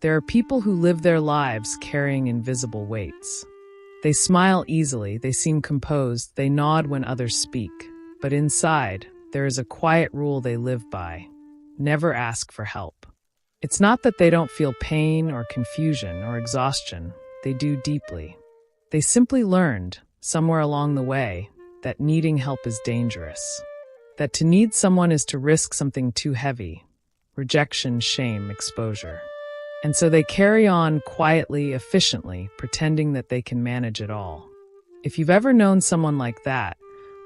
There are people who live their lives carrying invisible weights. They smile easily, they seem composed, they nod when others speak. But inside, there is a quiet rule they live by: never ask for help. It's not that they don't feel pain or confusion or exhaustion. They do deeply. They simply learned, somewhere along the way, that needing help is dangerous. That to need someone is to risk something too heavy: rejection, shame, exposure. And so they carry on quietly, efficiently, pretending that they can manage it all. If you've ever known someone like that,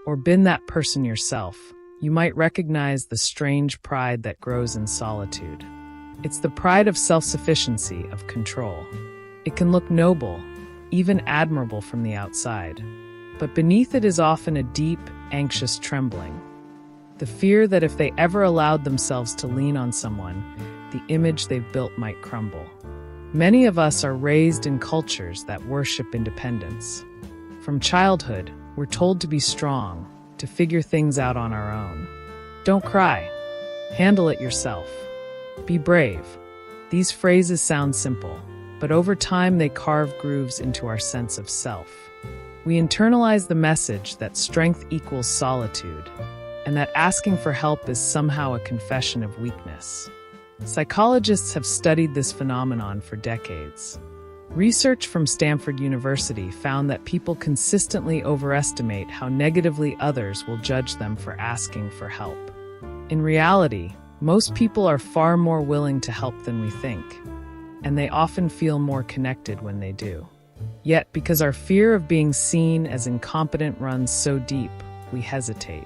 or been that person yourself, you might recognize the strange pride that grows in solitude. It's the pride of self-sufficiency, of control. It can look noble, even admirable from the outside. But beneath it is often a deep, anxious trembling. The fear that if they ever allowed themselves to lean on someone, the image they've built might crumble. Many of us are raised in cultures that worship independence. From childhood, we're told to be strong, to figure things out on our own. Don't cry. Handle it yourself. Be brave. These phrases sound simple, but over time they carve grooves into our sense of self. We internalize the message that strength equals solitude, and that asking for help is somehow a confession of weakness. Psychologists have studied this phenomenon for decades. Research from Stanford University found that people consistently overestimate how negatively others will judge them for asking for help. In reality, most people are far more willing to help than we think, and they often feel more connected when they do. Yet, because our fear of being seen as incompetent runs so deep, we hesitate.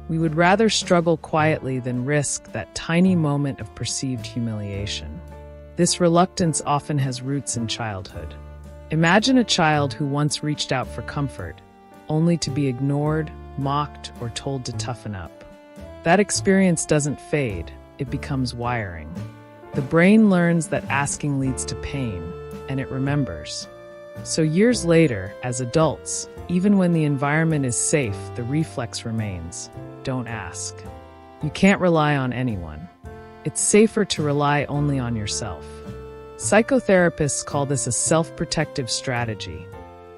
We would rather struggle quietly than risk that tiny moment of perceived humiliation. This reluctance often has roots in childhood. Imagine a child who once reached out for comfort, only to be ignored, mocked, or told to toughen up. That experience doesn't fade, it becomes wiring. The brain learns that asking leads to pain, and it remembers. So years later, as adults, even when the environment is safe, the reflex remains: don't ask. You can't rely on anyone. It's safer to rely only on yourself. Psychotherapists call this a self-protective strategy,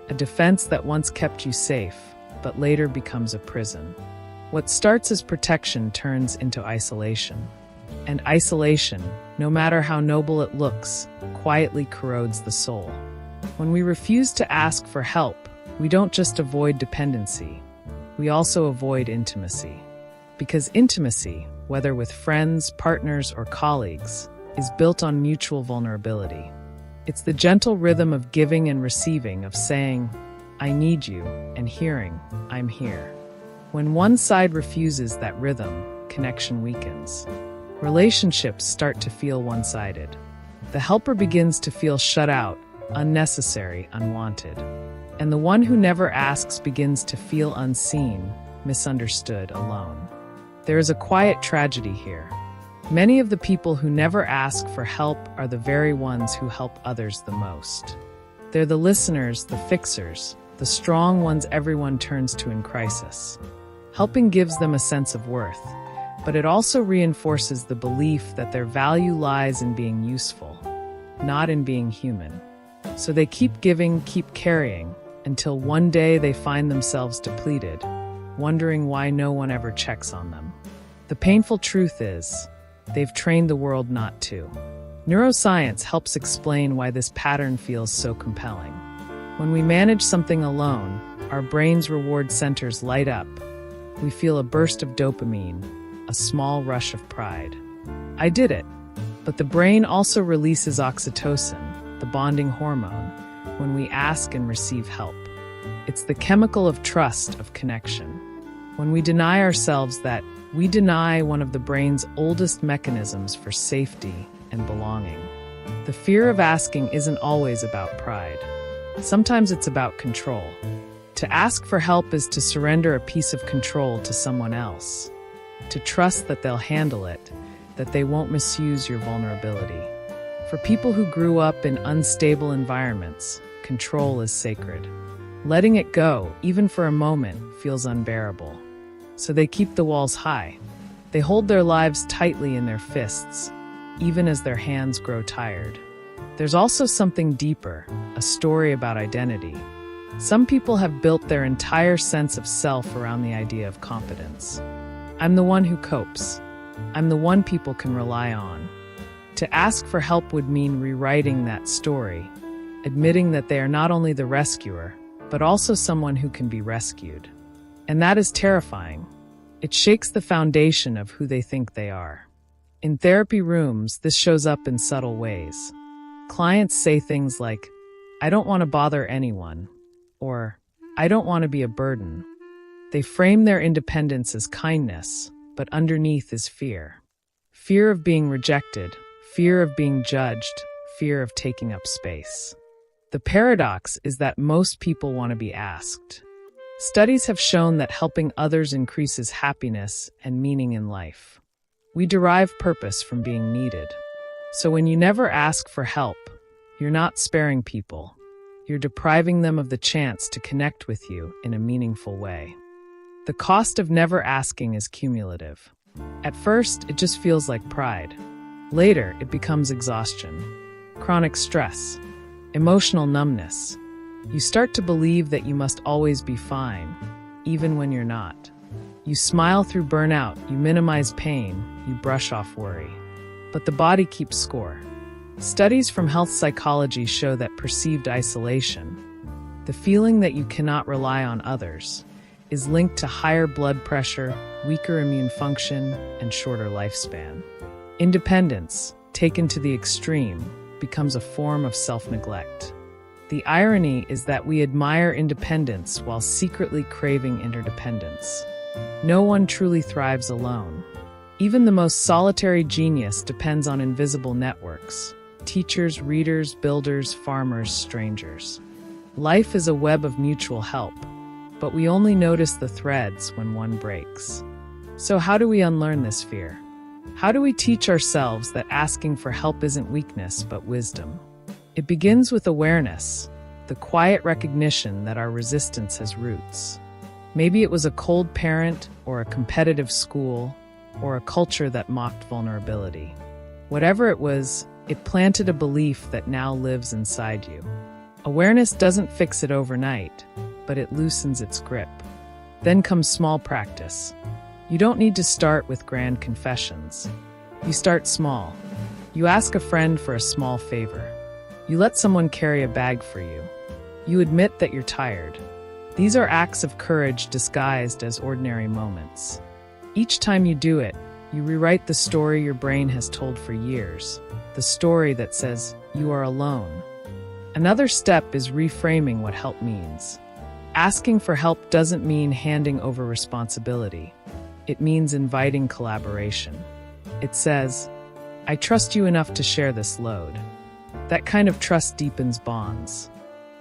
a defense that once kept you safe, but later becomes a prison. What starts as protection turns into isolation. And isolation, no matter how noble it looks, quietly corrodes the soul. When we refuse to ask for help, we don't just avoid dependency, we also avoid intimacy. Because intimacy, whether with friends, partners, or colleagues, is built on mutual vulnerability. It's the gentle rhythm of giving and receiving, of saying, "I need you," and hearing, "I'm here." When one side refuses that rhythm, connection weakens. Relationships start to feel one-sided. The helper begins to feel shut out, unnecessary, unwanted. And the one who never asks begins to feel unseen, misunderstood, alone. There is a quiet tragedy here. Many of the people who never ask for help are the very ones who help others the most. They're the listeners, the fixers, the strong ones everyone turns to in crisis. Helping gives them a sense of worth, but it also reinforces the belief that their value lies in being useful, not in being human. So they keep giving, keep carrying, until one day they find themselves depleted, wondering why no one ever checks on them. The painful truth is, they've trained the world not to. Neuroscience helps explain why this pattern feels so compelling. When we manage something alone, our brain's reward centers light up. We feel a burst of dopamine, a small rush of pride. I did it. But the brain also releases oxytocin, the bonding hormone, when we ask and receive help. It's the chemical of trust, of connection. When we deny ourselves that, we deny one of the brain's oldest mechanisms for safety and belonging. The fear of asking isn't always about pride. Sometimes it's about control. To ask for help is to surrender a piece of control to someone else. To trust that they'll handle it, that they won't misuse your vulnerability. For people who grew up in unstable environments, control is sacred. Letting it go, even for a moment, feels unbearable. So they keep the walls high. They hold their lives tightly in their fists, even as their hands grow tired. There's also something deeper, a story about identity. Some people have built their entire sense of self around the idea of competence. I'm the one who copes. I'm the one people can rely on. To ask for help would mean rewriting that story, admitting that they are not only the rescuer, but also someone who can be rescued. And that is terrifying. It shakes the foundation of who they think they are. In therapy rooms, this shows up in subtle ways. Clients say things like, "I don't want to bother anyone," or "I don't want to be a burden." They frame their independence as kindness, but underneath is fear. Fear of being rejected, fear of being judged, fear of taking up space. The paradox is that most people want to be asked. Studies have shown that helping others increases happiness and meaning in life. We derive purpose from being needed. So when you never ask for help, you're not sparing people. You're depriving them of the chance to connect with you in a meaningful way. The cost of never asking is cumulative. At first, it just feels like pride. Later, it becomes exhaustion, chronic stress, emotional numbness. You start to believe that you must always be fine, even when you're not. You smile through burnout, you minimize pain, you brush off worry. But the body keeps score. Studies from health psychology show that perceived isolation, the feeling that you cannot rely on others, is linked to higher blood pressure, weaker immune function, and shorter lifespan. Independence, taken to the extreme, becomes a form of self-neglect. The irony is that we admire independence while secretly craving interdependence. No one truly thrives alone. Even the most solitary genius depends on invisible networks: teachers, readers, builders, farmers, strangers. Life is a web of mutual help, but we only notice the threads when one breaks. So how do we unlearn this fear? How do we teach ourselves that asking for help isn't weakness but wisdom? It begins with awareness, the quiet recognition that our resistance has roots. Maybe it was a cold parent, or a competitive school, or a culture that mocked vulnerability. Whatever it was, it planted a belief that now lives inside you. Awareness doesn't fix it overnight, but it loosens its grip. Then comes small practice. You don't need to start with grand confessions. You start small. You ask a friend for a small favor. You let someone carry a bag for you. You admit that you're tired. These are acts of courage disguised as ordinary moments. Each time you do it, you rewrite the story your brain has told for years, the story that says you are alone. Another step is reframing what help means. Asking for help doesn't mean handing over responsibility. It means inviting collaboration. It says, "I trust you enough to share this load." That kind of trust deepens bonds.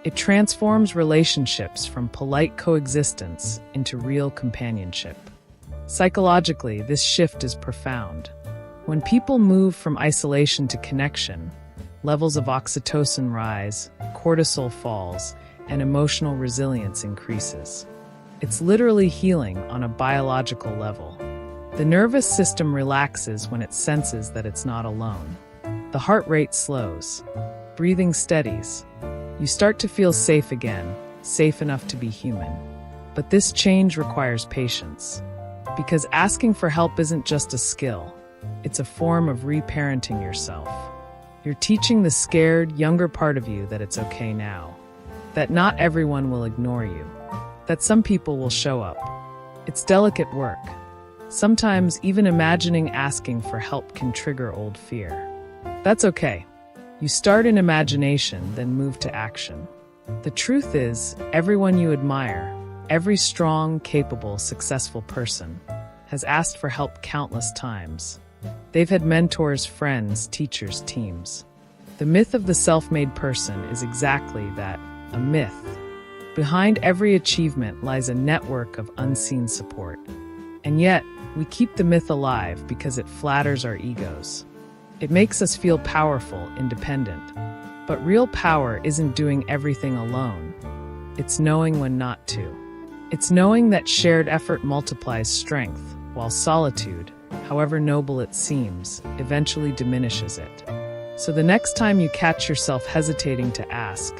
It transforms relationships from polite coexistence into real companionship. Psychologically, this shift is profound. When people move from isolation to connection, levels of oxytocin rise, cortisol falls, and emotional resilience increases. It's literally healing on a biological level. The nervous system relaxes when it senses that it's not alone. The heart rate slows. Breathing steadies. You start to feel safe again, safe enough to be human. But this change requires patience. Because asking for help isn't just a skill. It's a form of reparenting yourself. You're teaching the scared, younger part of you that it's okay now. That not everyone will ignore you. That some people will show up. It's delicate work. Sometimes even imagining asking for help can trigger old fear. That's okay. You start in imagination, then move to action. The truth is, everyone you admire, every strong, capable, successful person, has asked for help countless times. They've had mentors, friends, teachers, teams. The myth of the self-made person is exactly that, a myth. Behind every achievement lies a network of unseen support. And yet, we keep the myth alive because it flatters our egos. It makes us feel powerful, independent. But real power isn't doing everything alone. It's knowing when not to. It's knowing that shared effort multiplies strength, while solitude, however noble it seems, eventually diminishes it. So the next time you catch yourself hesitating to ask,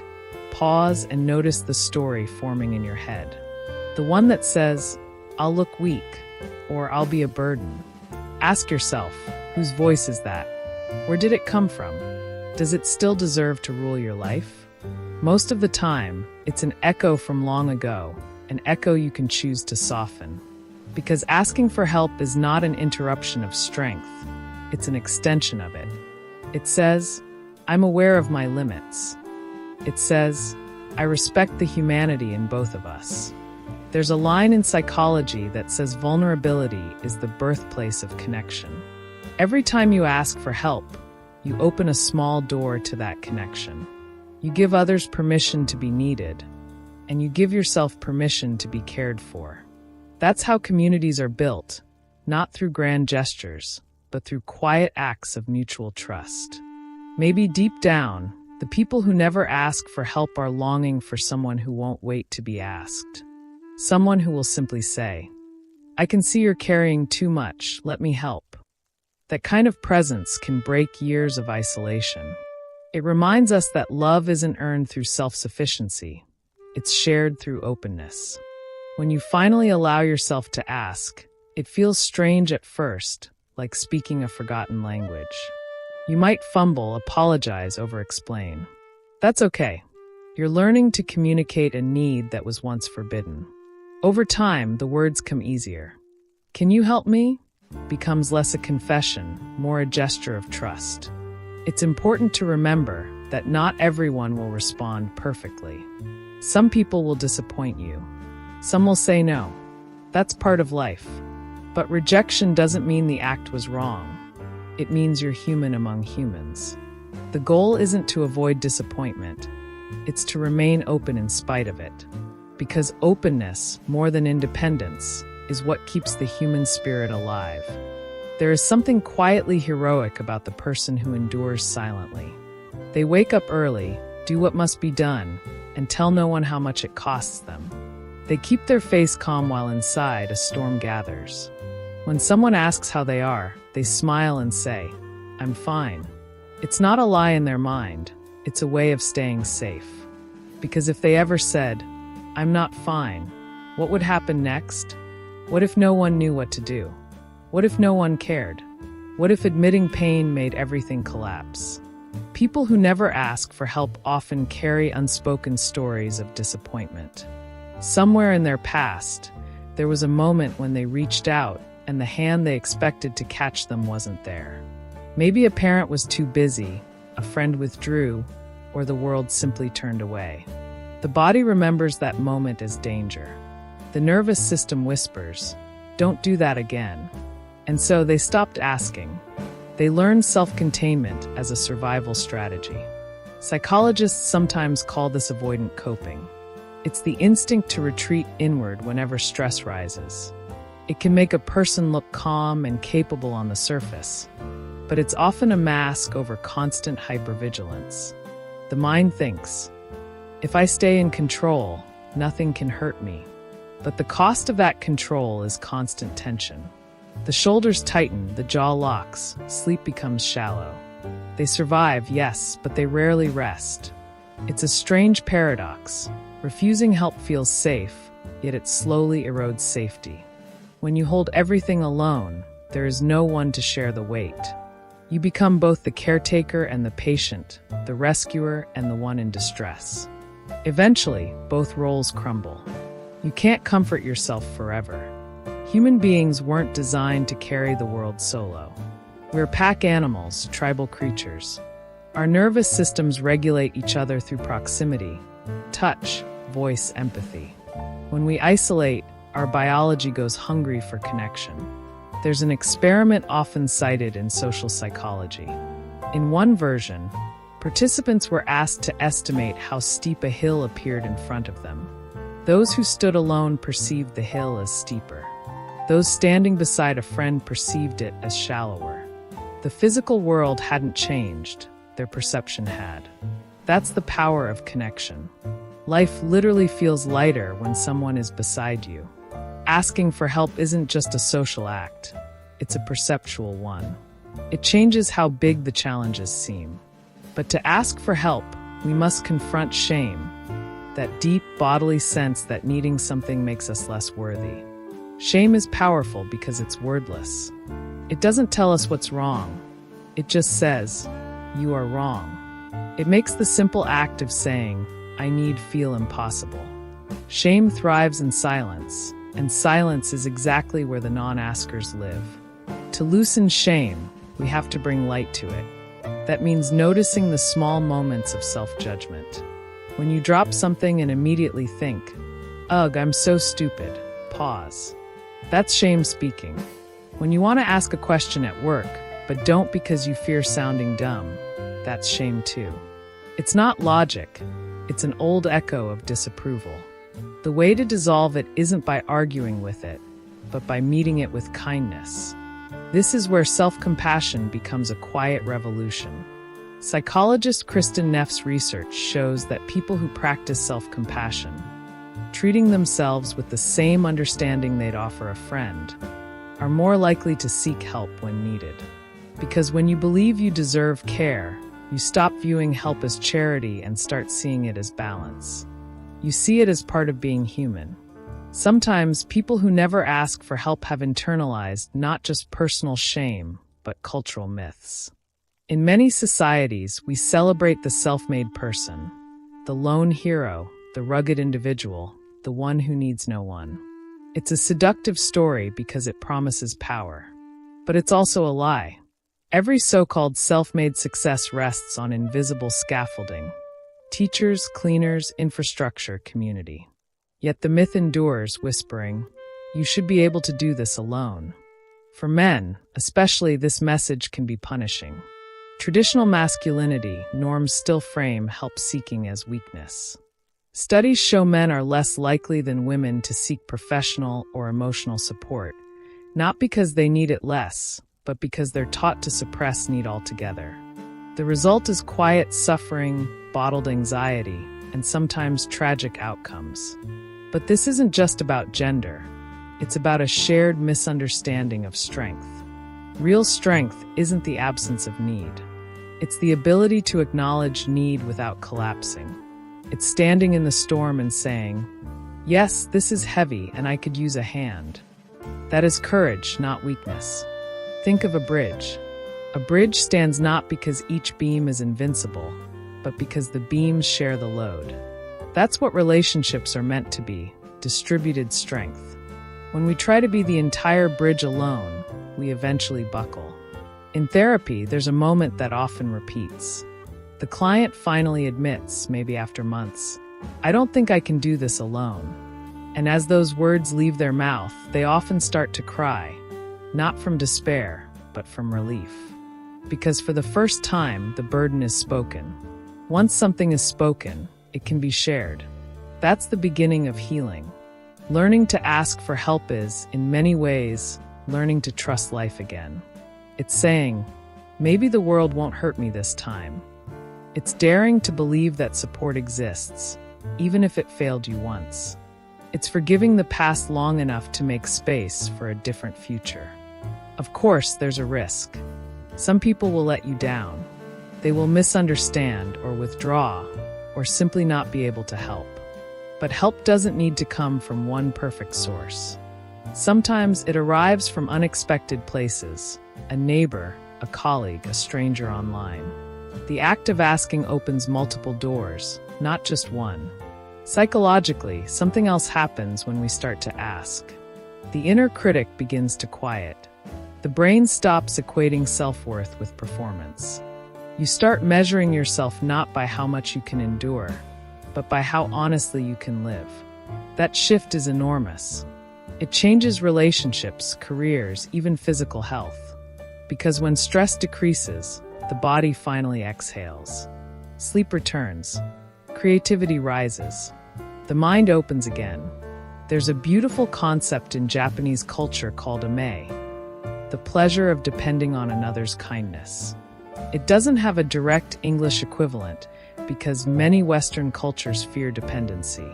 pause and notice the story forming in your head. The one that says, "I'll look weak," or "I'll be a burden." Ask yourself, whose voice is that? Where did it come from? Does it still deserve to rule your life? Most of the time, it's an echo from long ago, an echo you can choose to soften. Because asking for help is not an interruption of strength, it's an extension of it. It says, "I'm aware of my limits." It says, "I respect the humanity in both of us." There's a line in psychology that says vulnerability is the birthplace of connection. Every time you ask for help, you open a small door to that connection. You give others permission to be needed, and you give yourself permission to be cared for. That's how communities are built, not through grand gestures, but through quiet acts of mutual trust. Maybe deep down, the people who never ask for help are longing for someone who won't wait to be asked. Someone who will simply say, "I can see you're carrying too much, let me help." That kind of presence can break years of isolation. It reminds us that love isn't earned through self-sufficiency, it's shared through openness. When you finally allow yourself to ask, it feels strange at first, like speaking a forgotten language. You might fumble, apologize, over-explain. That's okay. You're learning to communicate a need that was once forbidden. Over time, the words come easier. "Can you help me?" becomes less a confession, more a gesture of trust. It's important to remember that not everyone will respond perfectly. Some people will disappoint you. Some will say no. That's part of life. But rejection doesn't mean the act was wrong. It means you're human among humans. The goal isn't to avoid disappointment. It's to remain open in spite of it. Because openness, more than independence, is what keeps the human spirit alive. There is something quietly heroic about the person who endures silently. They wake up early, do what must be done, and tell no one how much it costs them. They keep their face calm while inside a storm gathers. When someone asks how they are, they smile and say, "I'm fine." It's not a lie in their mind, it's a way of staying safe. Because if they ever said, "I'm not fine," what would happen next? What if no one knew what to do? What if no one cared? What if admitting pain made everything collapse? People who never ask for help often carry unspoken stories of disappointment. Somewhere in their past, there was a moment when they reached out and the hand they expected to catch them wasn't there. Maybe a parent was too busy, a friend withdrew, or the world simply turned away. The body remembers that moment as danger. The nervous system whispers, "Don't do that again." And so they stopped asking. They learned self-containment as a survival strategy. Psychologists sometimes call this avoidant coping. It's the instinct to retreat inward whenever stress rises. It can make a person look calm and capable on the surface, but it's often a mask over constant hypervigilance. The mind thinks, "If I stay in control, nothing can hurt me." But the cost of that control is constant tension. The shoulders tighten, the jaw locks, sleep becomes shallow. They survive, yes, but they rarely rest. It's a strange paradox. Refusing help feels safe, yet it slowly erodes safety. When you hold everything alone, there is no one to share the weight. You become both the caretaker and the patient, the rescuer and the one in distress. Eventually, both roles crumble. You can't comfort yourself forever. Human beings weren't designed to carry the world solo. We're pack animals, tribal creatures. Our nervous systems regulate each other through proximity, touch, voice, empathy. When we isolate, our biology goes hungry for connection. There's an experiment often cited in social psychology. In one version, participants were asked to estimate how steep a hill appeared in front of them. Those who stood alone perceived the hill as steeper. Those standing beside a friend perceived it as shallower. The physical world hadn't changed, their perception had. That's the power of connection. Life literally feels lighter when someone is beside you. Asking for help isn't just a social act, it's a perceptual one. It changes how big the challenges seem. But to ask for help, we must confront shame, that deep bodily sense that needing something makes us less worthy. Shame is powerful because it's wordless. It doesn't tell us what's wrong. It just says, "You are wrong." It makes the simple act of saying, "I need," feel impossible. Shame thrives in silence, and silence is exactly where the non-askers live. To loosen shame, we have to bring light to it. That means noticing the small moments of self-judgment. When you drop something and immediately think, "Ugh, I'm so stupid," pause. That's shame speaking. When you want to ask a question at work, but don't because you fear sounding dumb, that's shame too. It's not logic, it's an old echo of disapproval. The way to dissolve it isn't by arguing with it, but by meeting it with kindness. This is where self-compassion becomes a quiet revolution. Psychologist Kristen Neff's research shows that people who practice self-compassion, treating themselves with the same understanding they'd offer a friend, are more likely to seek help when needed. Because when you believe you deserve care, you stop viewing help as charity and start seeing it as balance. You see it as part of being human. Sometimes people who never ask for help have internalized not just personal shame, but cultural myths. In many societies, we celebrate the self-made person, the lone hero, the rugged individual, the one who needs no one. It's a seductive story because it promises power. But it's also a lie. Every so-called self-made success rests on invisible scaffolding: teachers, cleaners, infrastructure, community. Yet the myth endures, whispering, "You should be able to do this alone." For men, especially, this message can be punishing. Traditional masculinity norms still frame help-seeking as weakness. Studies show men are less likely than women to seek professional or emotional support, not because they need it less, but because they're taught to suppress need altogether. The result is quiet suffering, bottled anxiety, and sometimes tragic outcomes. But this isn't just about gender. It's about a shared misunderstanding of strength. Real strength isn't the absence of need. It's the ability to acknowledge need without collapsing. It's standing in the storm and saying, "Yes, this is heavy and I could use a hand." That is courage, not weakness. Think of a bridge. A bridge stands not because each beam is invincible, but because the beams share the load. That's what relationships are meant to be: distributed strength. When we try to be the entire bridge alone, we eventually buckle. In therapy, there's a moment that often repeats. The client finally admits, maybe after months, "I don't think I can do this alone." And as those words leave their mouth, they often start to cry, not from despair, but from relief. Because for the first time, the burden is spoken. Once something is spoken, it can be shared. That's the beginning of healing. Learning to ask for help is, in many ways, learning to trust life again. It's saying, "Maybe the world won't hurt me this time." It's daring to believe that support exists, even if it failed you once. It's forgiving the past long enough to make space for a different future. Of course, there's a risk. Some people will let you down. They will misunderstand or withdraw, or simply not be able to help. But help doesn't need to come from one perfect source. Sometimes it arrives from unexpected places: a neighbor, a colleague, a stranger online. The act of asking opens multiple doors, not just one. Psychologically, something else happens when we start to ask. The inner critic begins to quiet. The brain stops equating self-worth with performance. You start measuring yourself not by how much you can endure, but by how honestly you can live. That shift is enormous. It changes relationships, careers, even physical health. Because when stress decreases, the body finally exhales. Sleep returns. Creativity rises. The mind opens again. There's a beautiful concept in Japanese culture called ame, the pleasure of depending on another's kindness. It doesn't have a direct English equivalent because many Western cultures fear dependency.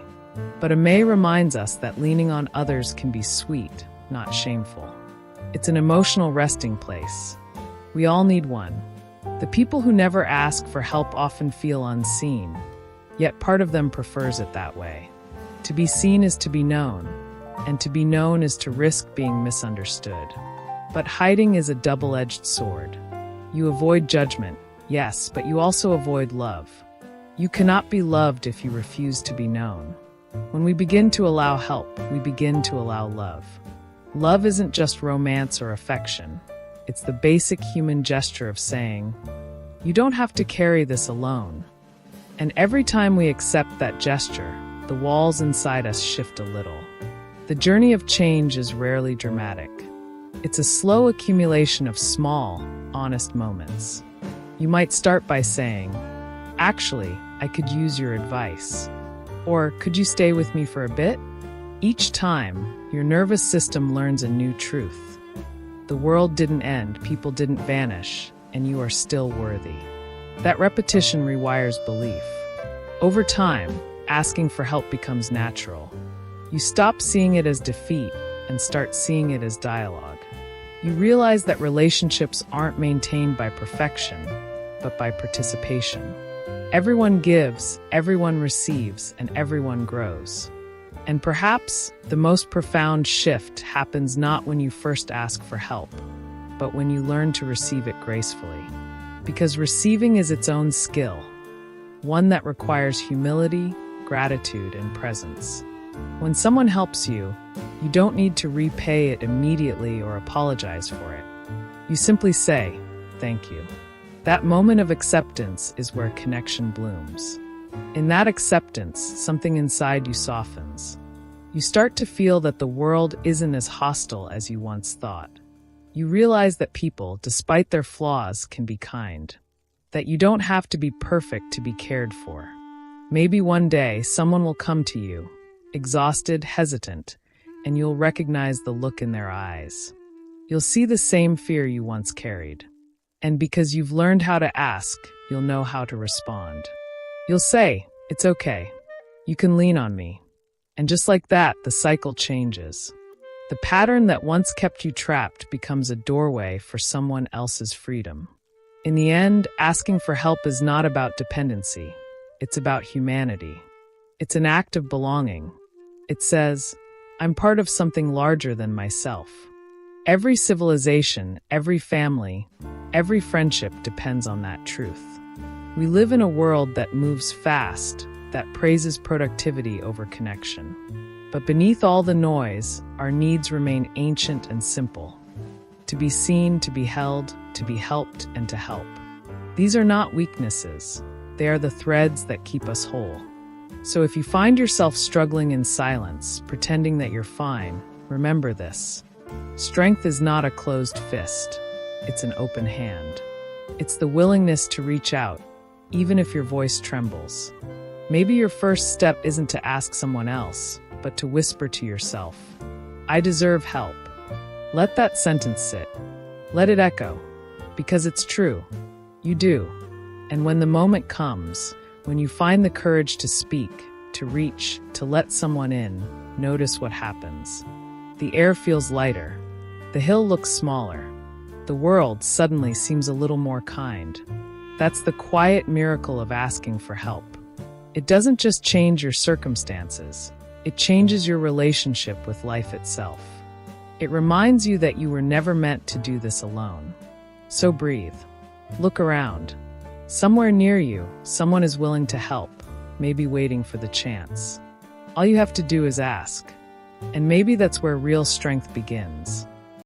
But ame reminds us that leaning on others can be sweet, not shameful. It's an emotional resting place. We all need one. The people who never ask for help often feel unseen, yet part of them prefers it that way. To be seen is to be known, and to be known is to risk being misunderstood. But hiding is a double-edged sword. You avoid judgment, yes, but you also avoid love. You cannot be loved if you refuse to be known. When we begin to allow help, we begin to allow love. Love isn't just romance or affection. It's the basic human gesture of saying, "You don't have to carry this alone." And every time we accept that gesture, the walls inside us shift a little. The journey of change is rarely dramatic. It's a slow accumulation of small, honest moments. You might start by saying, "Actually, I could use your advice." Or, "Could you stay with me for a bit?" Each time, your nervous system learns a new truth. The world didn't end, people didn't vanish, and you are still worthy. That repetition rewires belief. Over time, asking for help becomes natural. You stop seeing it as defeat and start seeing it as dialogue. You realize that relationships aren't maintained by perfection, but by participation. Everyone gives, everyone receives, and everyone grows. And perhaps the most profound shift happens not when you first ask for help, but when you learn to receive it gracefully. Because receiving is its own skill, one that requires humility, gratitude, and presence. When someone helps you, you don't need to repay it immediately or apologize for it. You simply say, "Thank you." That moment of acceptance is where connection blooms. In that acceptance, something inside you softens. You start to feel that the world isn't as hostile as you once thought. You realize that people, despite their flaws, can be kind. That you don't have to be perfect to be cared for. Maybe one day someone will come to you, exhausted, hesitant, and you'll recognize the look in their eyes. You'll see the same fear you once carried. And because you've learned how to ask, you'll know how to respond. You'll say, "It's okay. You can lean on me." And just like that, the cycle changes. The pattern that once kept you trapped becomes a doorway for someone else's freedom. In the end, asking for help is not about dependency. It's about humanity. It's an act of belonging. It says, "I'm part of something larger than myself." Every civilization, every family, every friendship depends on that truth. We live in a world that moves fast, that praises productivity over connection. But beneath all the noise, our needs remain ancient and simple. To be seen, to be held, to be helped, and to help. These are not weaknesses. They are the threads that keep us whole. So if you find yourself struggling in silence, pretending that you're fine, remember this. Strength is not a closed fist. It's an open hand. It's the willingness to reach out, even if your voice trembles. Maybe your first step isn't to ask someone else, but to whisper to yourself, "I deserve help." Let that sentence sit. Let it echo. Because it's true. You do. And when the moment comes, when you find the courage to speak, to reach, to let someone in, notice what happens. The air feels lighter. The hill looks smaller. The world suddenly seems a little more kind. That's the quiet miracle of asking for help. It doesn't just change your circumstances. It changes your relationship with life itself. It reminds you that you were never meant to do this alone. So breathe. Look around. Somewhere near you, someone is willing to help, maybe waiting for the chance. All you have to do is ask. And maybe that's where real strength begins.